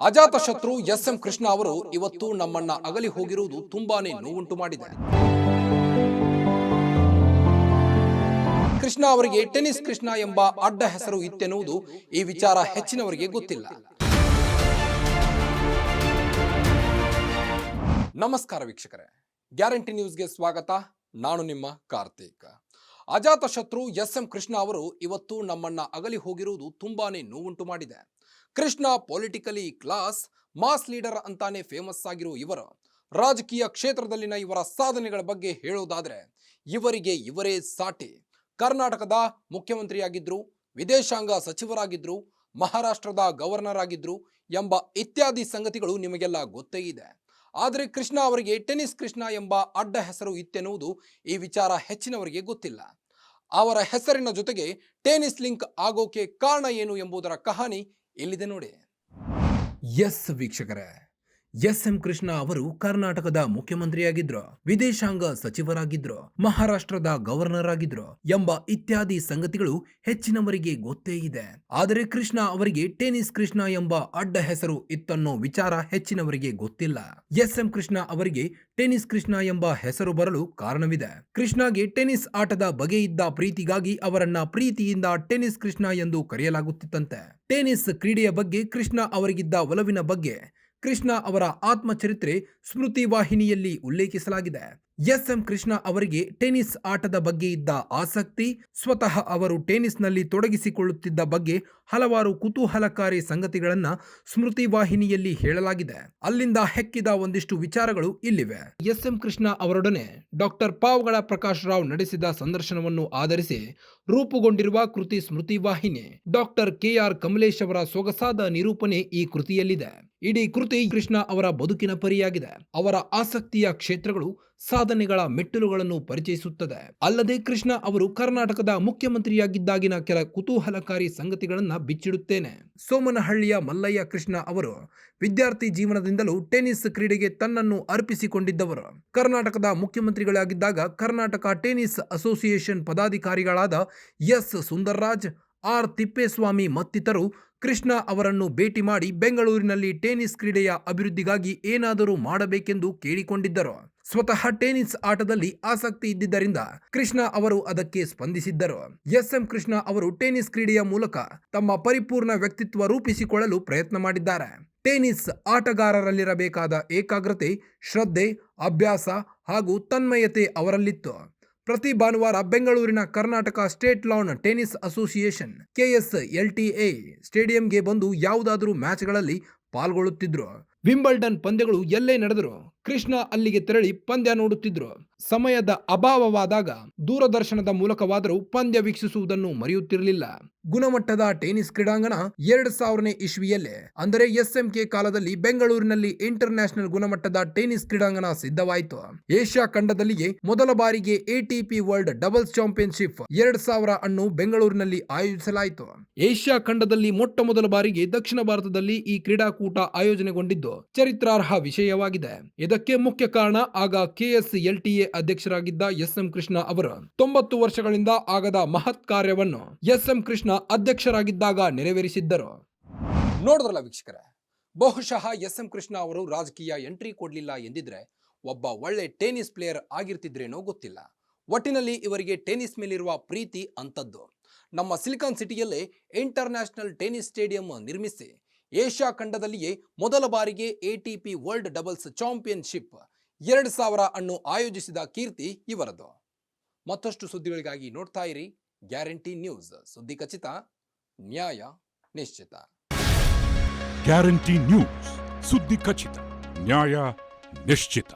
ಅಜಾತ ಶತ್ರು ಎಸ್.ಎಂ. ಕೃಷ್ಣ ಅವರು ಇವತ್ತು ನಮ್ಮನ್ನ ಅಗಲಿ ಹೋಗಿರುವುದು ತುಂಬಾನೇ ನೋವುಂಟು ಮಾಡಿದೆ. ಕೃಷ್ಣ ಅವರಿಗೆ ಟೆನ್ನಿಸ್ ಕೃಷ್ಣ ಎಂಬ ಅಡ್ಡ ಹೆಸರು ಇತ್ತೆನ್ನುವುದು ಈ ವಿಚಾರ ಹೆಚ್ಚಿನವರಿಗೆ ಗೊತ್ತಿಲ್ಲ. ನಮಸ್ಕಾರ ವೀಕ್ಷಕರೇ, ಗ್ಯಾರಂಟಿ ನ್ಯೂಸ್ಗೆ ಸ್ವಾಗತ. ನಾನು ನಿಮ್ಮ ಕಾರ್ತಿಕ್. ಅಜಾತ ಶತ್ರು ಎಸ್.ಎಂ. ಕೃಷ್ಣ ಅವರು ಇವತ್ತು ನಮ್ಮನ್ನ ಅಗಲಿ ಹೋಗಿರುವುದು ತುಂಬಾನೇ ನೋವುಂಟು ಮಾಡಿದೆ. Krishna politically class mass leader ಅಂತಾನೆ ಫೇಮಸ್ ಆಗಿರೋ ಇವರು ರಾಜಕೀಯ ಕ್ಷೇತ್ರದಲ್ಲಿನ ಇವರ ಸಾಧನೆಗಳ ಬಗ್ಗೆ ಹೇಳೋದಾದ್ರೆ ಇವರಿಗೆ ಇವರೇ ಸಾಟಿ. ಕರ್ನಾಟಕದ ಮುಖ್ಯಮಂತ್ರಿಯಾಗಿದ್ರು, ವಿದೇಶಾಂಗ ಸಚಿವರಾಗಿದ್ರು, ಮಹಾರಾಷ್ಟ್ರದ ಗವರ್ನರ್ ಆಗಿದ್ರು ಎಂಬ ಇತ್ಯಾದಿ ಸಂಗತಿಗಳು ನಿಮಗೆಲ್ಲ ಗೊತ್ತೇ ಇದೆ. ಆದರೆ ಕೃಷ್ಣ ಅವರಿಗೆ ಟೆನ್ನಿಸ್ ಕೃಷ್ಣ ಎಂಬ ಅಡ್ಡ ಹೆಸರು ಇತ್ತೆನ್ನುವುದು ಈ ವಿಚಾರ ಹೆಚ್ಚಿನವರಿಗೆ ಗೊತ್ತಿಲ್ಲ. ಅವರ ಹೆಸರಿನ ಜೊತೆಗೆ ಟೆನ್ನಿಸ್ ಲಿಂಕ್ ಆಗೋಕೆ ಕಾರಣ ಏನು ಎಂಬುದರ ಕಹಾನಿ ಇಲ್ಲಿದೆ ನೋಡಿ. ಎಸ್ ವೀಕ್ಷಕರೇ, ಎಸ್.ಎಂ. ಕೃಷ್ಣ ಅವರು ಕರ್ನಾಟಕದ ಮುಖ್ಯಮಂತ್ರಿಯಾಗಿದ್ರು, ವಿದೇಶಾಂಗ ಸಚಿವರಾಗಿದ್ರು, ಮಹಾರಾಷ್ಟ್ರದ ಗವರ್ನರ್ ಆಗಿದ್ರು ಎಂಬ ಇತ್ಯಾದಿ ಸಂಗತಿಗಳು ಹೆಚ್ಚಿನವರಿಗೆ ಗೊತ್ತೇ ಇದೆ. ಆದರೆ ಕೃಷ್ಣ ಅವರಿಗೆ ಟೆನ್ನಿಸ್ ಕೃಷ್ಣ ಎಂಬ ಅಡ್ಡ ಹೆಸರು ಇತ್ತನ್ನೋ ವಿಚಾರ ಹೆಚ್ಚಿನವರಿಗೆ ಗೊತ್ತಿಲ್ಲ. ಎಸ್.ಎಂ. ಕೃಷ್ಣ ಅವರಿಗೆ ಟೆನ್ನಿಸ್ ಕೃಷ್ಣ ಎಂಬ ಹೆಸರು ಬರಲು ಕಾರಣವಿದೆ. ಕೃಷ್ಣಗೆ ಟೆನ್ನಿಸ್ ಆಟದ ಬಗೆ ಇದ್ದ ಪ್ರೀತಿಗಾಗಿ ಅವರನ್ನ ಪ್ರೀತಿಯಿಂದ ಟೆನ್ನಿಸ್ ಕೃಷ್ಣ ಎಂದು ಕರೆಯಲಾಗುತ್ತಿತ್ತಂತೆ. ಟೆನ್ನಿಸ್ ಕ್ರೀಡೆಯ ಬಗ್ಗೆ ಕೃಷ್ಣ ಅವರಿಗಿದ್ದ ಒಲವಿನ ಬಗ್ಗೆ ಕೃಷ್ಣ ಅವರ ಆತ್ಮಚರಿತ್ರೆ ಸ್ಮೃತಿ ವಾಹಿನಿಯಲ್ಲಿ ಉಲ್ಲೇಖಿಸಲಾಗಿದೆ. ಎಸ್.ಎಂ. ಕೃಷ್ಣ ಅವರಿಗೆ ಟೆನ್ನಿಸ್ ಆಟದ ಬಗ್ಗೆ ಇದ್ದ ಆಸಕ್ತಿ, ಸ್ವತಃ ಅವರು ಟೆನ್ನಿಸ್ನಲ್ಲಿ ತೊಡಗಿಸಿಕೊಳ್ಳುತ್ತಿದ್ದ ಬಗ್ಗೆ ಹಲವಾರು ಕುತೂಹಲಕಾರಿ ಸಂಗತಿಗಳನ್ನ ಸ್ಮೃತಿ ವಾಹಿನಿಯಲ್ಲಿ ಹೇಳಲಾಗಿದೆ. ಅಲ್ಲಿಂದ ಹೆಕ್ಕಿದ ಒಂದಿಷ್ಟು ವಿಚಾರಗಳು ಇಲ್ಲಿವೆ. ಎಸ್.ಎಂ. ಕೃಷ್ಣ ಅವರೊಡನೆ ಡಾಕ್ಟರ್ ಪಾವಗಡ ಪ್ರಕಾಶ್ ರಾವ್ ನಡೆಸಿದ ಸಂದರ್ಶನವನ್ನು ಆಧರಿಸಿ ರೂಪುಗೊಂಡಿರುವ ಕೃತಿ ಸ್ಮೃತಿ ವಾಹಿನಿ. Doctor KR. ಕಮಲೇಶ್ ಅವರ ಸೊಗಸಾದ ನಿರೂಪಣೆ ಈ ಕೃತಿಯಲ್ಲಿದೆ. ಇಡೀ ಕೃತಿ ಕೃಷ್ಣ ಅವರ ಬದುಕಿನ ಪರಿಯಾಗಿದೆ. ಅವರ ಆಸಕ್ತಿಯ ಕ್ಷೇತ್ರಗಳು, ಸಾಧನೆಗಳ ಮೆಟ್ಟಿಲುಗಳನ್ನು ಪರಿಚಯಿಸುತ್ತದೆ. ಅಲ್ಲದೆ ಕೃಷ್ಣ ಅವರು ಕರ್ನಾಟಕದ ಮುಖ್ಯಮಂತ್ರಿಯಾಗಿದ್ದಾಗಿನ ಕೆಲ ಕುತೂಹಲಕಾರಿ ಸಂಗತಿಗಳನ್ನ ಬಿಚ್ಚಿಡುತ್ತೇನೆ. ಸೋಮನಹಳ್ಳಿಯ ಮಲ್ಲಯ್ಯ ಕೃಷ್ಣ ಅವರು ವಿದ್ಯಾರ್ಥಿ ಜೀವನದಿಂದಲೂ ಟೆನ್ನಿಸ್ ಕ್ರೀಡೆಗೆ ತನ್ನನ್ನು ಅರ್ಪಿಸಿಕೊಂಡಿದ್ದವರು. ಕರ್ನಾಟಕದ ಮುಖ್ಯಮಂತ್ರಿಗಳಾಗಿದ್ದಾಗ ಕರ್ನಾಟಕ ಟೆನ್ನಿಸ್ ಅಸೋಸಿಯೇಷನ್ ಪದಾಧಿಕಾರಿಗಳಾದ ಎಸ್. ಸುಂದರ್ರಾಜ್, ಆರ್. ತಿಪ್ಪೇಸ್ವಾಮಿ ಮತ್ತಿತರರು ಕೃಷ್ಣ ಅವರನ್ನು ಭೇಟಿ ಮಾಡಿ ಬೆಂಗಳೂರಿನಲ್ಲಿ ಟೆನ್ನಿಸ್ ಕ್ರೀಡೆಯ ಅಭಿವೃದ್ಧಿಗಾಗಿ ಏನಾದರೂ ಮಾಡಬೇಕೆಂದು ಕೇಳಿಕೊಂಡಿದ್ದರು. ಸ್ವತಃ ಟೆನ್ನಿಸ್ ಆಟದಲ್ಲಿ ಆಸಕ್ತಿ ಇದ್ದಿದ್ದರಿಂದ ಕೃಷ್ಣ ಅವರು ಅದಕ್ಕೆ ಸ್ಪಂದಿಸಿದ್ದರು. ಎಸ್.ಎಂ. ಕೃಷ್ಣ ಅವರು ಟೆನ್ನಿಸ್ ಕ್ರೀಡೆಯ ಮೂಲಕ ತಮ್ಮ ಪರಿಪೂರ್ಣ ವ್ಯಕ್ತಿತ್ವ ರೂಪಿಸಿಕೊಳ್ಳಲು ಪ್ರಯತ್ನ ಮಾಡಿದ್ದಾರೆ. ಟೆನ್ನಿಸ್ ಆಟಗಾರರಲ್ಲಿರಬೇಕಾದ ಏಕಾಗ್ರತೆ, ಶ್ರದ್ಧೆ, ಅಭ್ಯಾಸ ಹಾಗೂ ತನ್ಮಯತೆ ಅವರಲ್ಲಿತ್ತು. ಪ್ರತಿ ಭಾನುವಾರ ಬೆಂಗಳೂರಿನ Karnataka state lawn tennis association KSLTA ಸ್ಟೇಡಿಯಂಗೆ ಬಂದು ಯಾವುದಾದರೂ ಮ್ಯಾಚ್ಗಳಲ್ಲಿ ಪಾಲ್ಗೊಳ್ಳುತ್ತಿದ್ರು. ವಿಂಬಲ್ಡನ್ ಪಂದ್ಯಗಳು ಎಲ್ಲೇ ನಡೆದರೂ ಕೃಷ್ಣ ಅಲ್ಲಿಗೆ ತೆರಳಿ ಪಂದ್ಯ ನೋಡುತ್ತಿದ್ರು. ಸಮಯದ ಅಭಾವವಾದಾಗ ದೂರದರ್ಶನದ ಮೂಲಕವಾದರೂ ಪಂದ್ಯ ವೀಕ್ಷಿಸುವುದನ್ನು ಮರೆಯುತ್ತಿರಲಿಲ್ಲ. ಗುಣಮಟ್ಟದ ಟೆನ್ನಿಸ್ ಕ್ರೀಡಾಂಗಣ 2000ನೇ ಇಸ್ವಿಯಲ್ಲೇ ಅಂದರೆ SMK ಕಾಲದಲ್ಲಿ ಬೆಂಗಳೂರಿನಲ್ಲಿ ಇಂಟರ್ನ್ಯಾಷನಲ್ ಗುಣಮಟ್ಟದ ಟೆನ್ನಿಸ್ ಕ್ರೀಡಾಂಗಣ ಸಿದ್ಧವಾಯಿತು. ಏಷ್ಯಾ ಖಂಡದಲ್ಲಿಯೇ ಮೊದಲ ಬಾರಿಗೆ ATP ವರ್ಲ್ಡ್ ಡಬಲ್ಸ್ ಚಾಂಪಿಯನ್ಶಿಪ್ 2000 ಅನ್ನು ಬೆಂಗಳೂರಿನಲ್ಲಿ ಆಯೋಜಿಸಲಾಯಿತು. ಏಷ್ಯಾ ಖಂಡದಲ್ಲಿ ಮೊಟ್ಟ ಮೊದಲ ಬಾರಿಗೆ ದಕ್ಷಿಣ ಭಾರತದಲ್ಲಿ ಈ ಕ್ರೀಡಾಕೂಟ ಆಯೋಜನೆಗೊಂಡಿದ್ದು ಚರಿತ್ರಾರ್ಹ ವಿಷಯವಾಗಿದೆ. ಇದಕ್ಕೆ ಮುಖ್ಯ ಕಾರಣ ಆಗ KSLTA ಅಧ್ಯಕ್ಷರಾಗಿದ್ದ ಎಸ್.ಎಂ. ಕೃಷ್ಣ ಅವರು 90 ವರ್ಷಗಳಿಂದ ಆಗದ ಮಹತ್ ಕಾರ್ಯವನ್ನು ಎಸ್.ಎಂ. ಕೃಷ್ಣ ಅಧ್ಯಕ್ಷರಾಗಿದ್ದಾಗ ನೆರವೇರಿಸಿದ್ದರು. ನೋಡಿದ್ರಲ್ಲ ವೀಕ್ಷಕರೇ, ಬಹುಶಃ ಎಸ್.ಎಂ. ಕೃಷ್ಣ ಅವರು ರಾಜಕೀಯ ಎಂಟ್ರಿ ಕೊಡಲಿಲ್ಲ ಎಂದಿದ್ರೆ ಒಬ್ಬ ಒಳ್ಳೆ ಟೆನ್ನಿಸ್ ಪ್ಲೇಯರ್ ಆಗಿರ್ತಿದ್ರೇನೋ ಗೊತ್ತಿಲ್ಲ. ಒಟ್ಟಿನಲ್ಲಿ ಇವರಿಗೆ ಟೆನ್ನಿಸ್ ಮೇಲಿರುವ ಪ್ರೀತಿ ಅಂತದ್ದು. ನಮ್ಮ ಸಿಲಿಕಾನ್ ಸಿಟಿಯಲ್ಲೇ ಇಂಟರ್ನ್ಯಾಷನಲ್ ಟೆನ್ನಿಸ್ ಸ್ಟೇಡಿಯಂ ನಿರ್ಮಿಸಿ ಏಷ್ಯಾ ಖಂಡದಲ್ಲಿಯೇ ಮೊದಲ ಬಾರಿಗೆ ATP ವರ್ಲ್ಡ್ ಡಬಲ್ಸ್ ಚಾಂಪಿಯನ್ಶಿಪ್ 2000 ಅನ್ನು ಆಯೋಜಿಸಿದ ಕೀರ್ತಿ ಇವರದು. ಮತ್ತಷ್ಟು ಸುದ್ದಿಗಳಿಗಾಗಿ ನೋಡ್ತಾ ಇರಿ ಗ್ಯಾರಂಟಿ ನ್ಯೂಸ್. ಸುದ್ದಿ ಖಚಿತ, ನ್ಯಾಯ ನಿಶ್ಚಿತ. ಗ್ಯಾರಂಟಿ ನ್ಯೂಸ್, ಸುದ್ದಿ ಖಚಿತ, ನ್ಯಾಯ ನಿಶ್ಚಿತ.